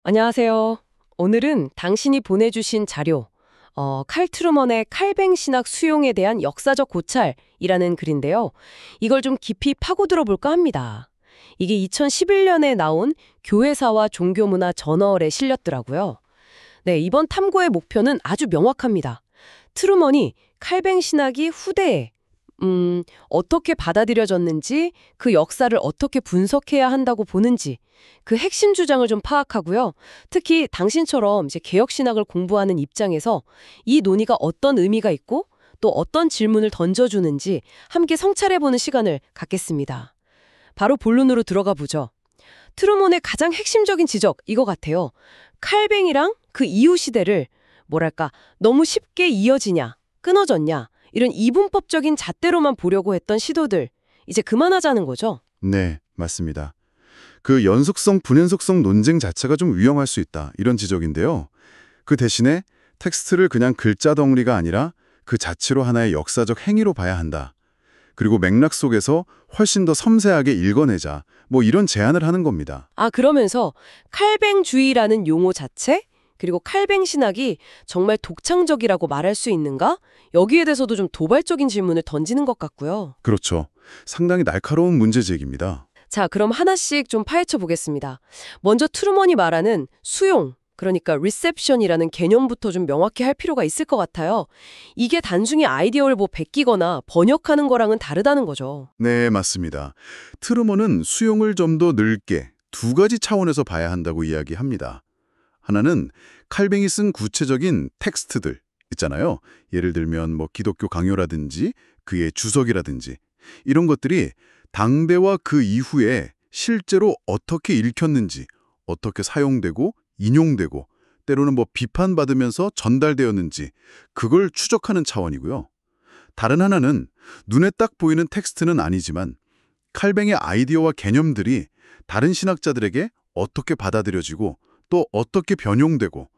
안녕하세요. 오늘은 당신이 보내주신 자료, 칼 트루먼의 칼뱅 신학 수용에 대한 역사적 고찰이라는 글인데요. 이걸 좀 깊이 파고들어 볼까 합니다. 이게 2011년에 나온 교회사와 종교문화 저널에 실렸더라고요. 네, 이번 탐구의 목표는 아주 명확합니다. 트루먼이 칼뱅 신학이 후대에 어떻게 받아들여졌는지, 그 역사를 어떻게 분석해야 한다고 보는지, 그 핵심 주장을 좀 파악하고요. 특히 당신처럼 이제 개혁신학을 공부하는 입장에서 이 논의가 어떤 의미가 있고 또 어떤 질문을 던져주는지 함께 성찰해보는 시간을 갖겠습니다. 바로 본론으로 들어가 보죠. 트루먼의 가장 핵심적인 지적, 이거 같아요. 칼뱅이랑 그 이후 시대를 뭐랄까 너무 쉽게 이어지냐, 끊어졌냐, 이런 이분법적인 잣대로만 보려고 했던 시도들, 이제 그만하자는 거죠. 네, 맞습니다. 그 연속성, 분연속성 논쟁 자체가 좀 위험할 수 있다, 이런 지적인데요. 그 대신에 텍스트를 그냥 글자 덩어리가 아니라 그 자체로 하나의 역사적 행위로 봐야 한다. 그리고 맥락 속에서 훨씬 더 섬세하게 읽어내자, 뭐 이런 제안을 하는 겁니다. 그러면서 칼뱅주의라는 용어 자체, 그리고 칼뱅 신학이 정말 독창적이라고 말할 수 있는가? 여기에 대해서도 좀 도발적인 질문을 던지는 것 같고요. 그렇죠. 상당히 날카로운 문제 제기입니다. 자, 그럼 하나씩 좀 파헤쳐 보겠습니다. 먼저 트루먼이 말하는 수용, 그러니까 리셉션이라는 개념부터 좀 명확히 할 필요가 있을 것 같아요. 이게 단순히 아이디어를 베끼거나 번역하는 거랑은 다르다는 거죠. 네, 맞습니다. 트루먼은 수용을 좀 더 넓게 두 가지 차원에서 봐야 한다고 이야기합니다. 하나는 칼뱅이 쓴 구체적인 텍스트들 있잖아요. 예를 들면 기독교 강요라든지 그의 주석이라든지 이런 것들이 당대와 그 이후에 실제로 어떻게 읽혔는지, 어떻게 사용되고 인용되고 때로는 비판받으면서 전달되었는지 그걸 추적하는 차원이고요. 다른 하나는 눈에 딱 보이는 텍스트는 아니지만 칼뱅의 아이디어와 개념들이 다른 신학자들에게 어떻게 받아들여지고 또 어떻게 변용되고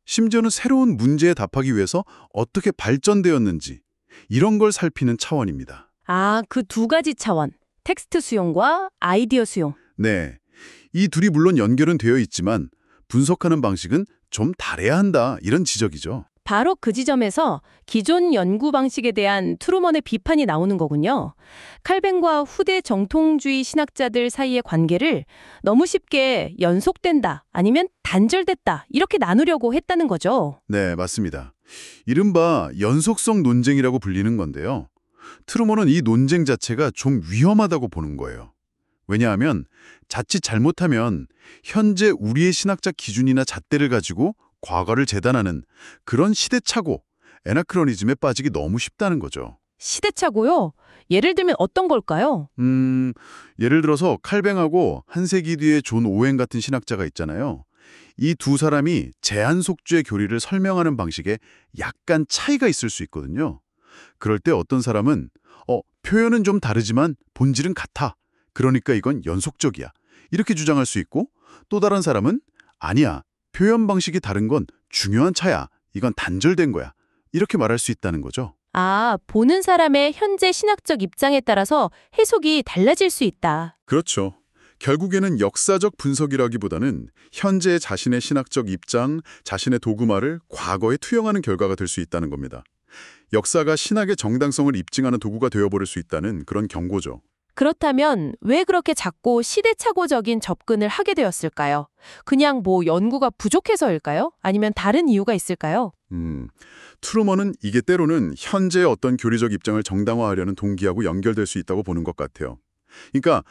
심지어는 새로운 문제에 답하기 위해서 어떻게 발전되었는지 이런 걸 살피는 차원입니다. 그 두 가지 차원. 텍스트 수용과 아이디어 수용. 네, 이 둘이 물론 연결은 되어 있지만 분석하는 방식은 좀 다르야 한다, 이런 지적이죠. 바로 그 지점에서 기존 연구 방식에 대한 트루먼의 비판이 나오는 거군요. 칼뱅과 후대 정통주의 신학자들 사이의 관계를 너무 쉽게 연속된다, 아니면 단절됐다, 이렇게 나누려고 했다는 거죠. 네, 맞습니다. 이른바 연속성 논쟁이라고 불리는 건데요. 트루먼은 이 논쟁 자체가 좀 위험하다고 보는 거예요. 왜냐하면 자칫 잘못하면 현재 우리의 신학적 기준이나 잣대를 가지고 과거를 재단하는 그런 시대착오, 에나크로니즘에 빠지기 너무 쉽다는 거죠. 시대착오요? 예를 들면 어떤 걸까요? 예를 들어서 칼뱅하고 한 세기 뒤에 존 오웬 같은 신학자가 있잖아요. 이 두 사람이 제한속주의 교리를 설명하는 방식에 약간 차이가 있을 수 있거든요. 그럴 때 어떤 사람은 표현은 좀 다르지만 본질은 같아. 그러니까 이건 연속적이야. 이렇게 주장할 수 있고, 또 다른 사람은 아니야. 표현 방식이 다른 건 중요한 차야. 이건 단절된 거야. 이렇게 말할 수 있다는 거죠. 보는 사람의 현재 신학적 입장에 따라서 해석이 달라질 수 있다. 그렇죠. 결국에는 역사적 분석이라기보다는 현재 자신의 신학적 입장, 자신의 도구마를 과거에 투영하는 결과가 될 수 있다는 겁니다. 역사가 신학의 정당성을 입증하는 도구가 되어버릴 수 있다는 그런 경고죠. 그렇다면 왜 그렇게 자꾸 시대착오적인 접근을 하게 되었을까요? 그냥 연구가 부족해서일까요? 아니면 다른 이유가 있을까요? 트루먼은 이게 때로는 현재의 어떤 교리적 입장을 정당화하려는 동기하고 연결될 수 있다고 보는 것 같아요. 그러니까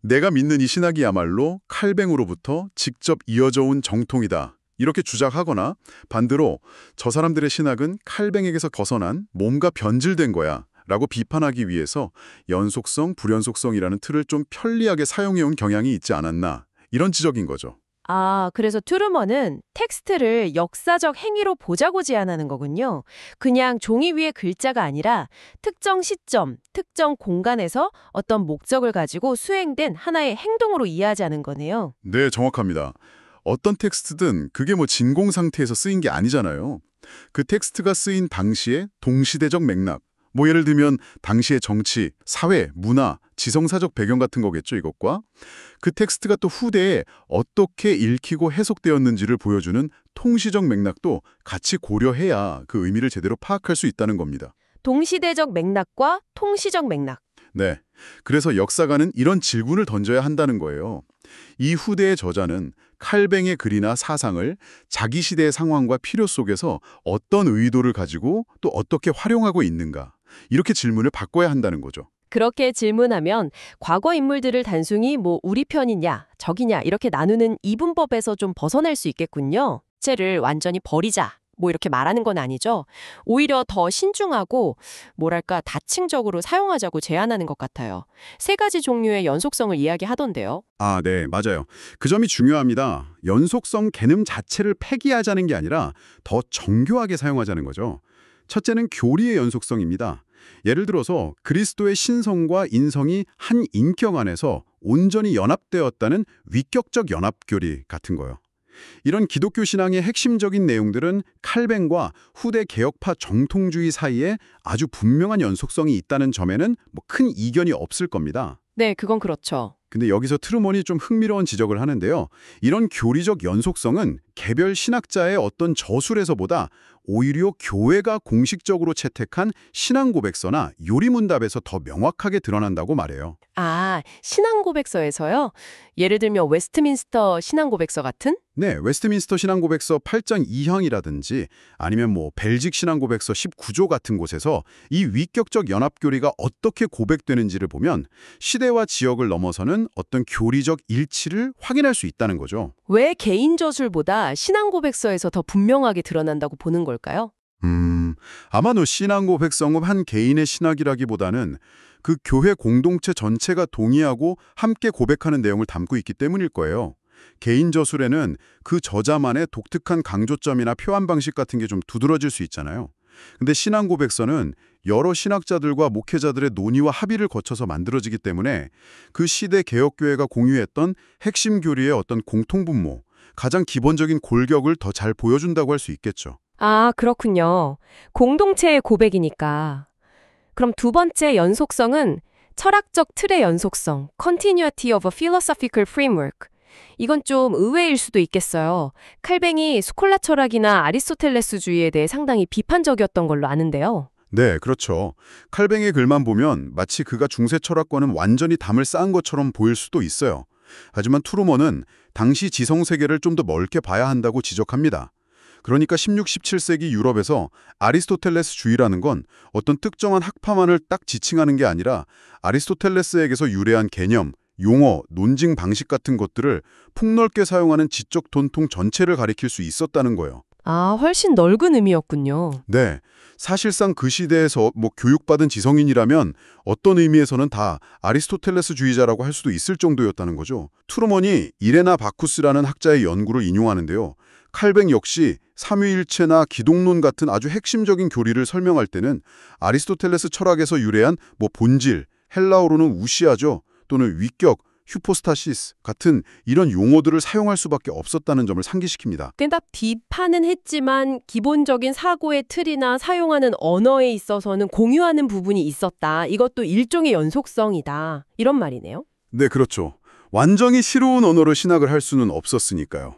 내가 믿는 이 신학이야말로 칼뱅으로부터 직접 이어져 온 정통이다, 이렇게 주장하거나 반대로 저 사람들의 신학은 칼뱅에게서 벗어난 뭔가 변질된 거야 라고 비판하기 위해서 연속성, 불연속성이라는 틀을 좀 편리하게 사용해온 경향이 있지 않았나, 이런 지적인 거죠. 그래서 트루먼은 텍스트를 역사적 행위로 보자고 제안하는 거군요. 그냥 종이 위의 글자가 아니라 특정 시점, 특정 공간에서 어떤 목적을 가지고 수행된 하나의 행동으로 이해하자는 거네요. 네, 정확합니다. 어떤 텍스트든 그게 진공 상태에서 쓰인 게 아니잖아요. 그 텍스트가 쓰인 당시의 동시대적 맥락, 뭐 예를 들면 당시의 정치, 사회, 문화, 지성사적 배경 같은 거겠죠, 이것과. 그 텍스트가 또 후대에 어떻게 읽히고 해석되었는지를 보여주는 통시적 맥락도 같이 고려해야 그 의미를 제대로 파악할 수 있다는 겁니다. 동시대적 맥락과 통시적 맥락. 네. 그래서 역사가는 이런 질문을 던져야 한다는 거예요. 이 후대의 저자는 칼뱅의 글이나 사상을 자기 시대의 상황과 필요 속에서 어떤 의도를 가지고 또 어떻게 활용하고 있는가. 이렇게 질문을 바꿔야 한다는 거죠. 그렇게 질문하면 과거 인물들을 단순히 뭐 우리 편이냐, 적이냐 이렇게 나누는 이분법에서 좀 벗어날 수 있겠군요. 체를 완전히 버리자. 뭐 이렇게 말하는 건 아니죠. 오히려 더 신중하고 뭐랄까 다층적으로 사용하자고 제안하는 것 같아요. 세 가지 종류의 연속성을 이야기하던데요. 아, 네, 맞아요. 그 점이 중요합니다. 연속성 개념 자체를 폐기하자는 게 아니라 더 정교하게 사용하자는 거죠. 첫째는 교리의 연속성입니다. 예를 들어서 그리스도의 신성과 인성이 한 인격 안에서 온전히 연합되었다는 위격적 연합교리 같은 거요. 이런 기독교 신앙의 핵심적인 내용들은 칼뱅과 후대 개혁파 정통주의 사이에 아주 분명한 연속성이 있다는 점에는 뭐 큰 이견이 없을 겁니다. 네, 그건 그렇죠. 근데 여기서 트루먼이 좀 흥미로운 지적을 하는데요. 이런 교리적 연속성은 개별 신학자의 어떤 저술에서보다 오히려 교회가 공식적으로 채택한 신앙 고백서나 요리문답에서 더 명확하게 드러난다고 말해요. 아, 신앙 고백서에서요? 예를 들면 웨스트민스터 신앙 고백서 같은? 네, 웨스트민스터 신앙 고백서 8장 2항이라든지 아니면 뭐 벨직 신앙 고백서 19조 같은 곳에서 이 위격적 연합교리가 어떻게 고백되는지를 보면 시대와 지역을 넘어서는 어떤 교리적 일치를 확인할 수 있다는 거죠. 왜 개인 저술보다 신앙 고백서에서 더 분명하게 드러난다고 보는 걸까요? 아마도 신앙 고백성은 한 개인의 신학이라기보다는 그 교회 공동체 전체가 동의하고 함께 고백하는 내용을 담고 있기 때문일 거예요. 개인 저술에는 그 저자만의 독특한 강조점이나 표현 방식 같은 게 좀 두드러질 수 있잖아요. 근데 신앙 고백서는 여러 신학자들과 목회자들의 논의와 합의를 거쳐서 만들어지기 때문에 그 시대 개혁교회가 공유했던 핵심 교리의 어떤 공통분모, 가장 기본적인 골격을 더 잘 보여준다고 할 수 있겠죠. 아, 그렇군요. 공동체의 고백이니까. 그럼 두 번째 연속성은 철학적 틀의 연속성, continuity of a philosophical framework. 이건 좀 의외일 수도 있겠어요. 칼뱅이 스콜라 철학이나 아리스토텔레스주의에 대해 상당히 비판적이었던 걸로 아는데요. 네, 그렇죠. 칼뱅의 글만 보면 마치 그가 중세 철학과는 완전히 담을 쌓은 것처럼 보일 수도 있어요. 하지만 트루먼은 당시 지성세계를 좀 더 넓게 봐야 한다고 지적합니다. 그러니까 16, 17세기 유럽에서 아리스토텔레스주의라는 건 어떤 특정한 학파만을 딱 지칭하는 게 아니라 아리스토텔레스에게서 유래한 개념, 용어, 논증 방식 같은 것들을 폭넓게 사용하는 지적 돈통 전체를 가리킬 수 있었다는 거예요. 아, 훨씬 넓은 의미였군요. 네, 사실상 그 시대에서 뭐 교육받은 지성인이라면 어떤 의미에서는 다 아리스토텔레스주의자라고 할 수도 있을 정도였다는 거죠. 트루먼이 이레나 바쿠스라는 학자의 연구를 인용하는데요. 칼뱅 역시 삼위일체나 기독론 같은 아주 핵심적인 교리를 설명할 때는 아리스토텔레스 철학에서 유래한 뭐 본질, 헬라어로는 우시아죠. 또는 위격, 휴포스타시스 같은 이런 용어들을 사용할 수밖에 없었다는 점을 상기시킵니다. 꽤나 비판은 했지만 기본적인 사고의 틀이나 사용하는 언어에 있어서는 공유하는 부분이 있었다. 이것도 일종의 연속성이다. 이런 말이네요. 네, 그렇죠. 완전히 새로운 언어로 신학을 할 수는 없었으니까요.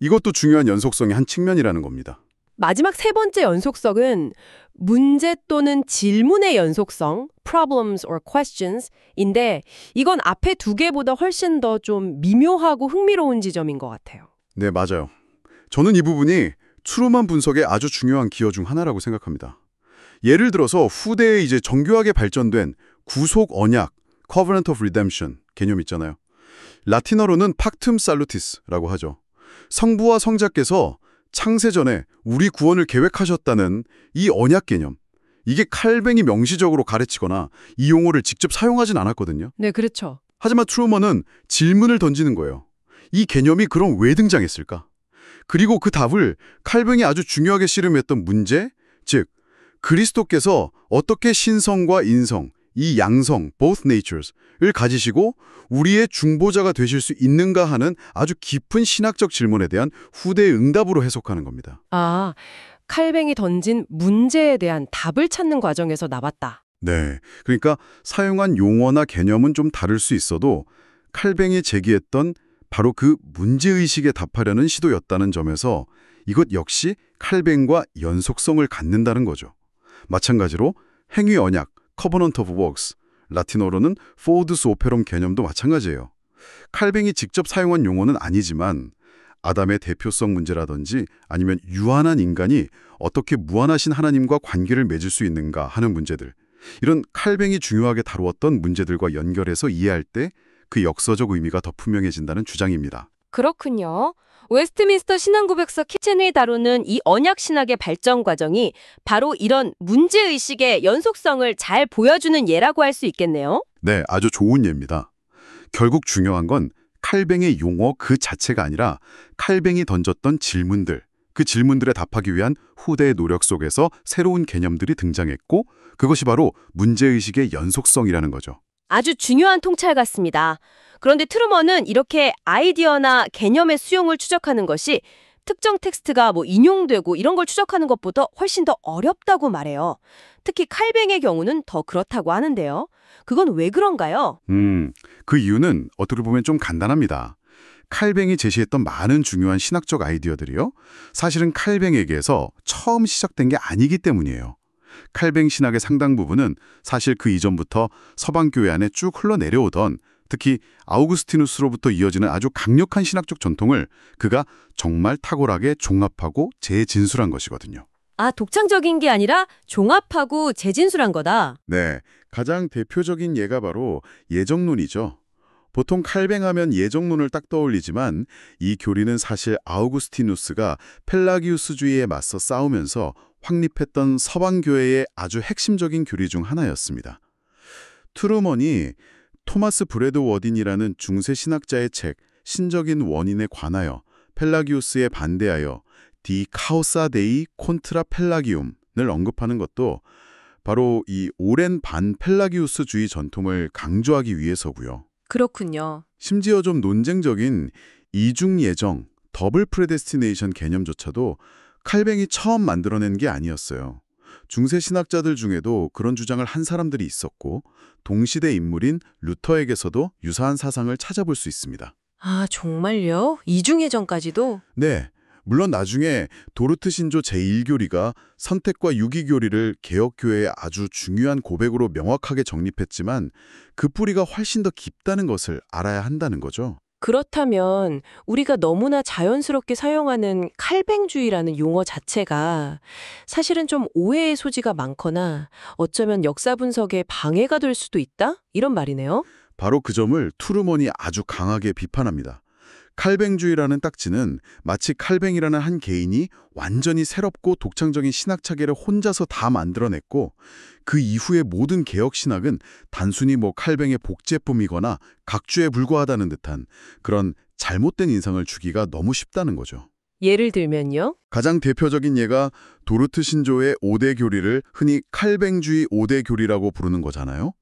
이것도 중요한 연속성의 한 측면이라는 겁니다. 마지막 세 번째 연속성은 문제 또는 질문의 연속성, problems or questions인데 이건 앞에 두 개보다 훨씬 더 좀 미묘하고 흥미로운 지점인 것 같아요. 네, 맞아요. 저는 이 부분이 트루먼 분석의 아주 중요한 기여 중 하나라고 생각합니다. 예를 들어서 후대에 이제 정교하게 발전된 구속 언약, covenant of redemption 개념 있잖아요. 라틴어로는 pactum salutis라고 하죠. 성부와 성자께서 창세전에 우리 구원을 계획하셨다는 이 언약 개념. 이게 칼뱅이 명시적으로 가르치거나 이 용어를 직접 사용하진 않았거든요. 네, 그렇죠. 하지만 트루먼은 질문을 던지는 거예요. 이 개념이 그럼 왜 등장했을까? 그리고 그 답을 칼뱅이 아주 중요하게 씨름했던 문제, 즉 그리스도께서 어떻게 신성과 인성, 이 양성, both natures을 가지시고 우리의 중보자가 되실 수 있는가 하는 아주 깊은 신학적 질문에 대한 후대의 응답으로 해석하는 겁니다. 아, 칼뱅이 던진 문제에 대한 답을 찾는 과정에서 나왔다. 네, 그러니까 사용한 용어나 개념은 좀 다를 수 있어도 칼뱅이 제기했던 바로 그 문제의식에 답하려는 시도였다는 점에서 이것 역시 칼뱅과 연속성을 갖는다는 거죠. 마찬가지로 행위 언약, Covenant of Works, 라틴어로는 Foedus Operum 개념도 마찬가지예요. 칼뱅이 직접 사용한 용어는 아니지만 아담의 대표성 문제라든지 아니면 유한한 인간이 어떻게 무한하신 하나님과 관계를 맺을 수 있는가 하는 문제들, 이런 칼뱅이 중요하게 다루었던 문제들과 연결해서 이해할 때 그 역사적 의미가 더 분명해진다는 주장입니다. 그렇군요. 웨스트민스터 신앙고백서 키첸이 다루는 이 언약 신학의 발전 과정이 바로 이런 문제의식의 연속성을 잘 보여주는 예라고 할 수 있겠네요. 네, 아주 좋은 예입니다. 결국 중요한 건 칼뱅의 용어 그 자체가 아니라 칼뱅이 던졌던 질문들, 그 질문들에 답하기 위한 후대의 노력 속에서 새로운 개념들이 등장했고 그것이 바로 문제의식의 연속성이라는 거죠. 아주 중요한 통찰 같습니다. 그런데 트루먼은 이렇게 아이디어나 개념의 수용을 추적하는 것이 특정 텍스트가 인용되고 이런 걸 추적하는 것보다 훨씬 더 어렵다고 말해요. 특히 칼뱅의 경우는 더 그렇다고 하는데요. 그건 왜 그런가요? 그 이유는 어떻게 보면 좀 간단합니다. 칼뱅이 제시했던 많은 중요한 신학적 아이디어들이요. 사실은 칼뱅에게서 처음 시작된 게 아니기 때문이에요. 칼뱅 신학의 상당 부분은 사실 그 이전부터 서방교회 안에 쭉 흘러내려오던 특히 아우구스티누스로부터 이어지는 아주 강력한 신학적 전통을 그가 정말 탁월하게 종합하고 재진술한 것이거든요. 아, 독창적인 게 아니라 종합하고 재진술한 거다. 네, 가장 대표적인 예가 바로 예정론이죠. 보통 칼뱅하면 예정론을 딱 떠올리지만 이 교리는 사실 아우구스티누스가 펠라기우스주의에 맞서 싸우면서 확립했던 서방교회의 아주 핵심적인 교리 중 하나였습니다. 트루먼이 토마스 브래드 워딘이라는 중세 신학자의 책 신적인 원인에 관하여 펠라기우스에 반대하여 디 카우사 데이 콘트라 펠라기움을 언급하는 것도 바로 이 오랜 반펠라기우스주의 전통을 강조하기 위해서고요. 그렇군요. 심지어 좀 논쟁적인 이중 예정, 더블 프레데스티네이션 개념조차도 칼뱅이 처음 만들어낸 게 아니었어요. 중세 신학자들 중에도 그런 주장을 한 사람들이 있었고 동시대 인물인 루터에게서도 유사한 사상을 찾아볼 수 있습니다. 아, 정말요? 이중예정까지도? 네, 물론 나중에 도르트 신조 제1교리가 선택과 유기교리를 개혁교회의 아주 중요한 고백으로 명확하게 정립했지만 그 뿌리가 훨씬 더 깊다는 것을 알아야 한다는 거죠. 그렇다면 우리가 너무나 자연스럽게 사용하는 칼뱅주의라는 용어 자체가 사실은 좀 오해의 소지가 많거나 어쩌면 역사 분석에 방해가 될 수도 있다? 이런 말이네요. 바로 그 점을 투르먼이 아주 강하게 비판합니다. 칼뱅주의라는 딱지는 마치 칼뱅이라는 한 개인이 완전히 새롭고 독창적인 신학 체계를 혼자서 다 만들어냈고 그 이후의 모든 개혁 신학은 단순히 칼뱅의 복제품이거나 각주에 불과하다는 듯한 그런 잘못된 인상을 주기가 너무 쉽다는 거죠. 예를 들면요. 가장 대표적인 예가 도르트 신조의 5대 교리를 흔히 칼뱅주의 5대 교리라고 부르는 거잖아요.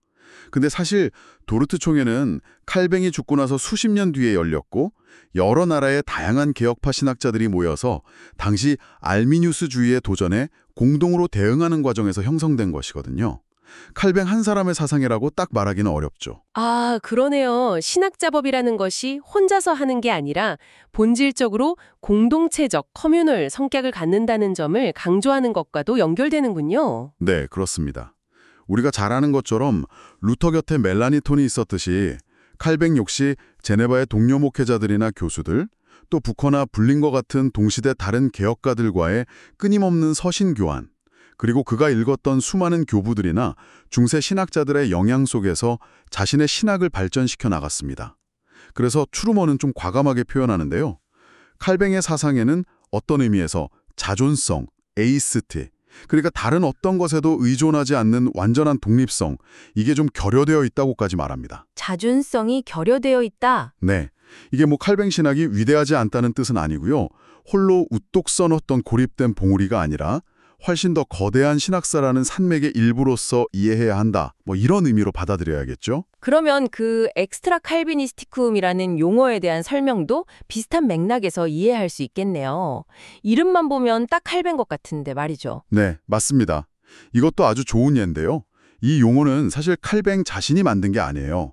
근데 사실 도르트 총회는 칼뱅이 죽고 나서 수십 년 뒤에 열렸고 여러 나라의 다양한 개혁파 신학자들이 모여서 당시 알미니우스주의의 도전에 공동으로 대응하는 과정에서 형성된 것이거든요. 칼뱅 한 사람의 사상이라고 딱 말하기는 어렵죠. 아, 그러네요. 신학자법이라는 것이 혼자서 하는 게 아니라 본질적으로 공동체적, 커뮤널 성격을 갖는다는 점을 강조하는 것과도 연결되는군요. 네, 그렇습니다. 우리가 잘 아는 것처럼 루터 곁에 멜라니톤이 있었듯이 칼뱅 역시 제네바의 동료 목회자들이나 교수들, 또 부커나 불린거 같은 동시대 다른 개혁가들과의 끊임없는 서신 교환, 그리고 그가 읽었던 수많은 교부들이나 중세 신학자들의 영향 속에서 자신의 신학을 발전시켜 나갔습니다. 그래서 트루먼은 좀 과감하게 표현하는데요. 칼뱅의 사상에는 어떤 의미에서 자존성, 에이스티, 그러니까 다른 어떤 것에도 의존하지 않는 완전한 독립성, 이게 좀 결여되어 있다고까지 말합니다. 자존성이 결여되어 있다. 네, 이게 칼뱅 신학이 위대하지 않다는 뜻은 아니고요. 홀로 우뚝 써놓던 고립된 봉우리가 아니라 훨씬 더 거대한 신학사라는 산맥의 일부로서 이해해야 한다. 뭐 이런 의미로 받아들여야겠죠? 그러면 그 엑스트라 칼비니스티쿰이라는 용어에 대한 설명도 비슷한 맥락에서 이해할 수 있겠네요. 이름만 보면 딱 칼뱅 것 같은데 말이죠. 네, 맞습니다. 이것도 아주 좋은 예인데요. 이 용어는 사실 칼뱅 자신이 만든 게 아니에요.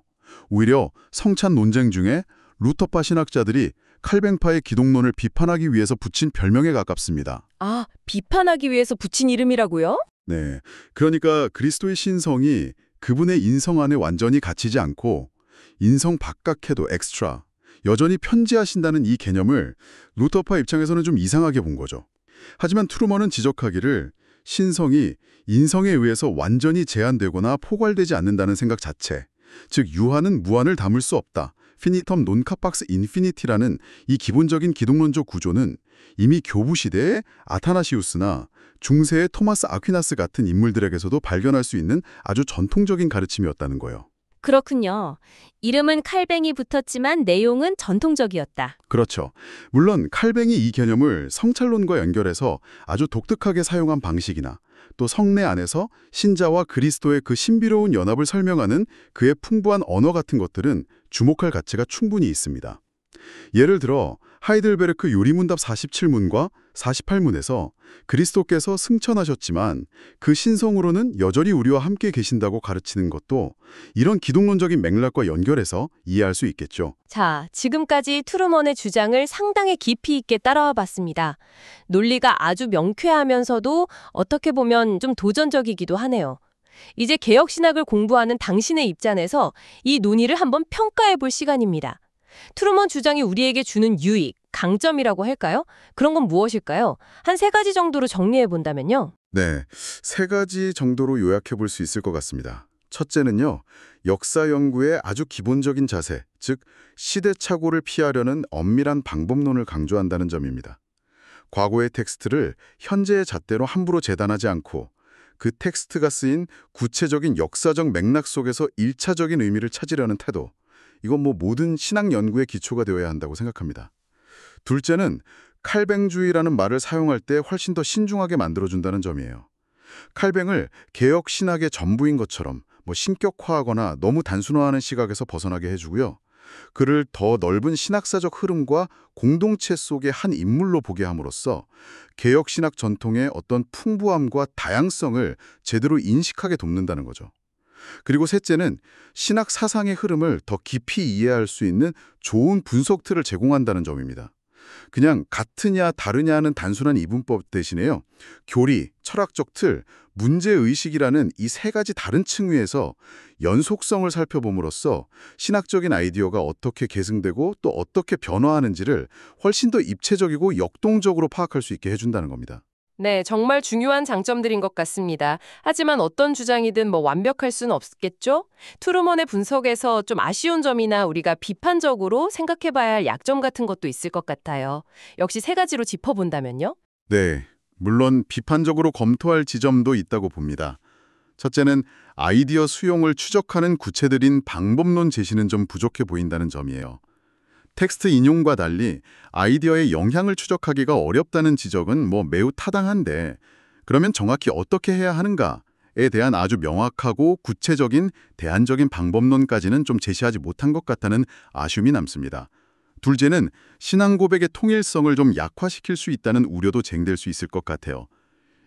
오히려 성찬 논쟁 중에 루터파 신학자들이 칼뱅파의 기독론을 비판하기 위해서 붙인 별명에 가깝습니다. 아, 비판하기 위해서 붙인 이름이라고요? 네, 그러니까 그리스도의 신성이 그분의 인성 안에 완전히 갇히지 않고 인성 바깥에도 엑스트라, 여전히 편지하신다는 이 개념을 루터파 입장에서는 좀 이상하게 본 거죠. 하지만 트루먼은 지적하기를 신성이 인성에 의해서 완전히 제한되거나 포괄되지 않는다는 생각 자체, 즉 유한은 무한을 담을 수 없다. 피니텀 논 카팍스 인피니티라는 이 기본적인 기독론적 구조는 이미 교부 시대의 아타나시우스나 중세의 토마스 아퀴나스 같은 인물들에게서도 발견할 수 있는 아주 전통적인 가르침이었다는 거예요. 그렇군요. 이름은 칼뱅이 붙었지만 내용은 전통적이었다. 그렇죠. 물론 칼뱅이 이 개념을 성찰론과 연결해서 아주 독특하게 사용한 방식이나 또 성례 안에서 신자와 그리스도의 그 신비로운 연합을 설명하는 그의 풍부한 언어 같은 것들은 주목할 가치가 충분히 있습니다. 예를 들어 하이델베르크 요리문답 47문과 48문에서 그리스도께서 승천하셨지만 그 신성으로는 여전히 우리와 함께 계신다고 가르치는 것도 이런 기독론적인 맥락과 연결해서 이해할 수 있겠죠. 자, 지금까지 트루먼의 주장을 상당히 깊이 있게 따라와 봤습니다. 논리가 아주 명쾌하면서도 어떻게 보면 좀 도전적이기도 하네요. 이제 개혁신학을 공부하는 당신의 입장에서 이 논의를 한번 평가해 볼 시간입니다. 트루먼 주장이 우리에게 주는 유익, 강점이라고 할까요? 그런 건 무엇일까요? 한 3가지 정도로 정리해 본다면요. 네, 3가지 정도로 요약해 볼 수 있을 것 같습니다. 첫째는요, 역사 연구의 아주 기본적인 자세, 즉 시대착오를 피하려는 엄밀한 방법론을 강조한다는 점입니다. 과거의 텍스트를 현재의 잣대로 함부로 재단하지 않고 그 텍스트가 쓰인 구체적인 역사적 맥락 속에서 1차적인 의미를 찾으려는 태도, 이건 모든 신학 연구의 기초가 되어야 한다고 생각합니다. 둘째는 칼뱅주의라는 말을 사용할 때 훨씬 더 신중하게 만들어준다는 점이에요. 칼뱅을 개혁 신학의 전부인 것처럼 신격화하거나 너무 단순화하는 시각에서 벗어나게 해주고요. 그를 더 넓은 신학사적 흐름과 공동체 속의 한 인물로 보게 함으로써 개혁 신학 전통의 어떤 풍부함과 다양성을 제대로 인식하게 돕는다는 거죠. 그리고 셋째는 신학 사상의 흐름을 더 깊이 이해할 수 있는 좋은 분석 틀을 제공한다는 점입니다. 그냥 같으냐 다르냐는 단순한 이분법 대신에요. 교리, 철학적 틀, 문제의식이라는 이 3가지 다른 층위에서 연속성을 살펴봄으로써 신학적인 아이디어가 어떻게 계승되고 또 어떻게 변화하는지를 훨씬 더 입체적이고 역동적으로 파악할 수 있게 해준다는 겁니다. 네, 정말 중요한 장점들인 것 같습니다. 하지만 어떤 주장이든 완벽할 수는 없겠죠? 트루먼의 분석에서 좀 아쉬운 점이나 우리가 비판적으로 생각해봐야 할 약점 같은 것도 있을 것 같아요. 역시 3가지로 짚어본다면요? 네, 물론 비판적으로 검토할 지점도 있다고 봅니다. 첫째는 아이디어 수용을 추적하는 구체적인 방법론 제시는 좀 부족해 보인다는 점이에요. 텍스트 인용과 달리 아이디어의 영향을 추적하기가 어렵다는 지적은 매우 타당한데 그러면 정확히 어떻게 해야 하는가에 대한 아주 명확하고 구체적인 대안적인 방법론까지는 좀 제시하지 못한 것 같다는 아쉬움이 남습니다. 둘째는 신앙 고백의 통일성을 좀 약화시킬 수 있다는 우려도 쟁될 수 있을 것 같아요.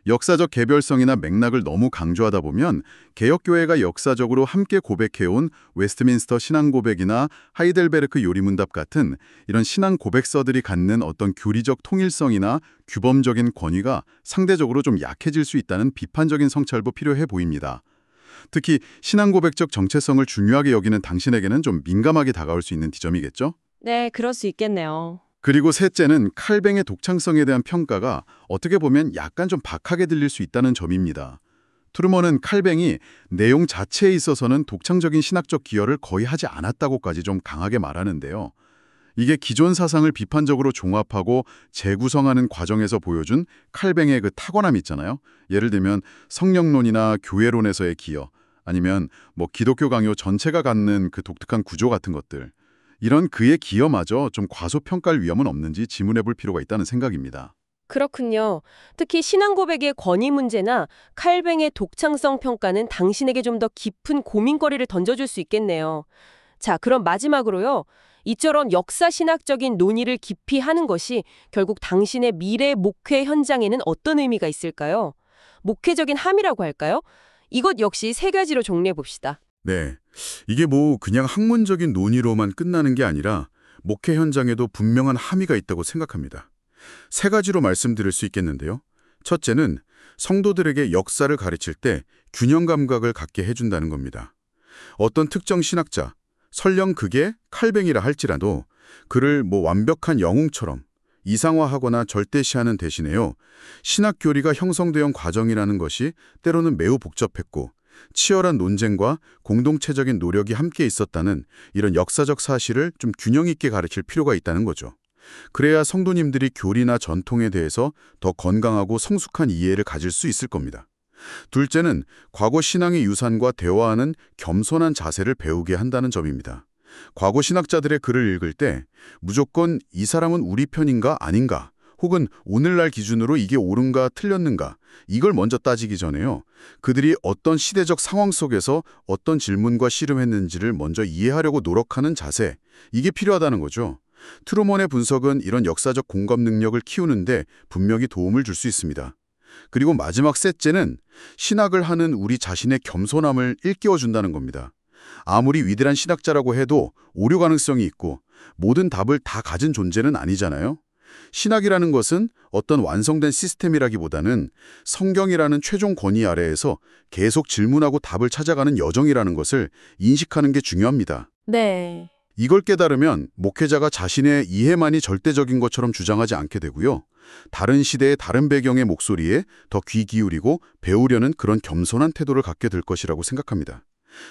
역사적 개별성이나 맥락을 너무 강조하다 보면 개혁교회가 역사적으로 함께 고백해온 웨스트민스터 신앙고백이나 하이델베르크 요리문답 같은 이런 신앙 고백서들이 갖는 어떤 교리적 통일성이나 규범적인 권위가 상대적으로 좀 약해질 수 있다는 비판적인 성찰도 필요해 보입니다. 특히 신앙 고백적 정체성을 중요하게 여기는 당신에게는 좀 민감하게 다가올 수 있는 지점이겠죠? 네, 그럴 수 있겠네요. 그리고 셋째는 칼뱅의 독창성에 대한 평가가 어떻게 보면 약간 좀 박하게 들릴 수 있다는 점입니다. 트루먼은 칼뱅이 내용 자체에 있어서는 독창적인 신학적 기여를 거의 하지 않았다고까지 좀 강하게 말하는데요. 이게 기존 사상을 비판적으로 종합하고 재구성하는 과정에서 보여준 칼뱅의 그 타고남 있잖아요. 예를 들면 성령론이나 교회론에서의 기여, 아니면 기독교 강요 전체가 갖는 그 독특한 구조 같은 것들. 이런 그의 기여마저 좀 과소평가할 위험은 없는지 질문해 볼 필요가 있다는 생각입니다. 그렇군요. 특히 신앙 고백의 권위 문제나 칼뱅의 독창성 평가는 당신에게 좀 더 깊은 고민거리를 던져줄 수 있겠네요. 자, 그럼 마지막으로요. 이처럼 역사신학적인 논의를 깊이 하는 것이 결국 당신의 미래 목회 현장에는 어떤 의미가 있을까요? 목회적인 함이라고 할까요? 이것 역시 세 가지로 정리해 봅시다. 네. 이게 뭐 그냥 학문적인 논의로만 끝나는 게 아니라 목회 현장에도 분명한 함의가 있다고 생각합니다. 세 가지로 말씀드릴 수 있겠는데요. 첫째는 성도들에게 역사를 가르칠 때 균형 감각을 갖게 해준다는 겁니다. 어떤 특정 신학자, 설령 그게 칼뱅이라 할지라도 그를 뭐 완벽한 영웅처럼 이상화하거나 절대시하는 대신에요. 신학 교리가 형성되어 온 과정이라는 것이 때로는 매우 복잡했고 치열한 논쟁과 공동체적인 노력이 함께 있었다는 이런 역사적 사실을 좀 균형 있게 가르칠 필요가 있다는 거죠. 그래야 성도님들이 교리나 전통에 대해서 더 건강하고 성숙한 이해를 가질 수 있을 겁니다. 둘째는 과거 신앙의 유산과 대화하는 겸손한 자세를 배우게 한다는 점입니다. 과거 신학자들의 글을 읽을 때 무조건 이 사람은 우리 편인가 아닌가 혹은 오늘날 기준으로 이게 옳은가 틀렸는가 이걸 먼저 따지기 전에요. 그들이 어떤 시대적 상황 속에서 어떤 질문과 씨름했는지를 먼저 이해하려고 노력하는 자세, 이게 필요하다는 거죠. 트루먼의 분석은 이런 역사적 공감 능력을 키우는데 분명히 도움을 줄 수 있습니다. 그리고 마지막 셋째는 신학을 하는 우리 자신의 겸손함을 일깨워준다는 겁니다. 아무리 위대한 신학자라고 해도 오류 가능성이 있고 모든 답을 다 가진 존재는 아니잖아요. 신학이라는 것은 어떤 완성된 시스템이라기보다는 성경이라는 최종 권위 아래에서 계속 질문하고 답을 찾아가는 여정이라는 것을 인식하는 게 중요합니다. 네. 이걸 깨달으면 목회자가 자신의 이해만이 절대적인 것처럼 주장하지 않게 되고요. 다른 시대의 다른 배경의 목소리에 더 귀 기울이고 배우려는 그런 겸손한 태도를 갖게 될 것이라고 생각합니다.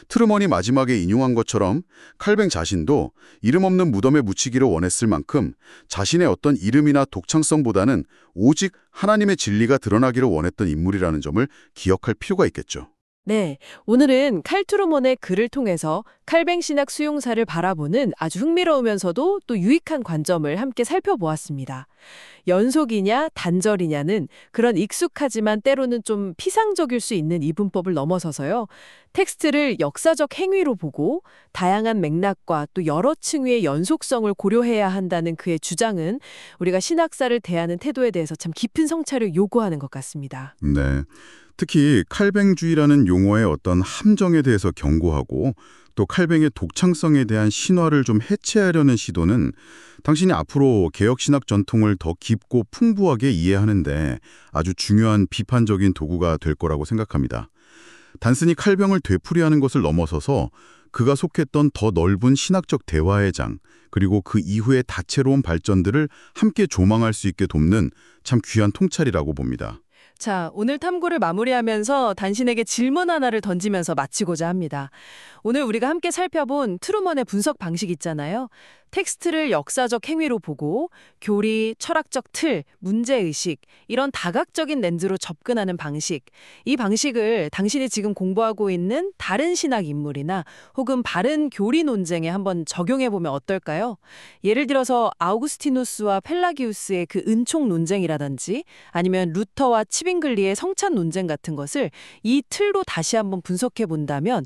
트루먼이 마지막에 인용한 것처럼 칼뱅 자신도 이름 없는 무덤에 묻히기를 원했을 만큼 자신의 어떤 이름이나 독창성보다는 오직 하나님의 진리가 드러나기를 원했던 인물이라는 점을 기억할 필요가 있겠죠. 네, 오늘은 칼 트루먼의 글을 통해서 칼뱅 신학 수용사를 바라보는 아주 흥미로우면서도 또 유익한 관점을 함께 살펴보았습니다. 연속이냐 단절이냐는 그런 익숙하지만 때로는 좀 피상적일 수 있는 이분법을 넘어서서요. 텍스트를 역사적 행위로 보고 다양한 맥락과 또 여러 층위의 연속성을 고려해야 한다는 그의 주장은 우리가 신학사를 대하는 태도에 대해서 참 깊은 성찰을 요구하는 것 같습니다. 네. 특히 칼뱅주의라는 용어의 어떤 함정에 대해서 경고하고 또 칼뱅의 독창성에 대한 신화를 좀 해체하려는 시도는 당신이 앞으로 개혁신학 전통을 더 깊고 풍부하게 이해하는데 아주 중요한 비판적인 도구가 될 거라고 생각합니다. 단순히 칼뱅을 되풀이하는 것을 넘어서서 그가 속했던 더 넓은 신학적 대화의 장, 그리고 그 이후의 다채로운 발전들을 함께 조망할 수 있게 돕는 참 귀한 통찰이라고 봅니다. 자, 오늘 탐구를 마무리하면서 당신에게 질문 하나를 던지면서 마치고자 합니다. 오늘 우리가 함께 살펴본 트루먼의 분석 방식 있잖아요. 텍스트를 역사적 행위로 보고 교리, 철학적 틀, 문제의식 이런 다각적인 렌즈로 접근하는 방식. 이 방식을 당신이 지금 공부하고 있는 다른 신학 인물이나 혹은 바른 교리 논쟁에 한번 적용해보면 어떨까요? 예를 들어서 아우구스티누스와 펠라기우스의 그 은총 논쟁이라든지 아니면 루터와 치빙글리의 성찬 논쟁 같은 것을 이 틀로 다시 한번 분석해 본다면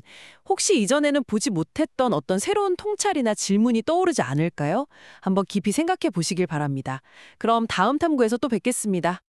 혹시 이전에는 보지 못했던 어떤 새로운 통찰이나 질문이 떠오르지 않을까요? 한번 깊이 생각해 보시길 바랍니다. 그럼 다음 탐구에서 또 뵙겠습니다.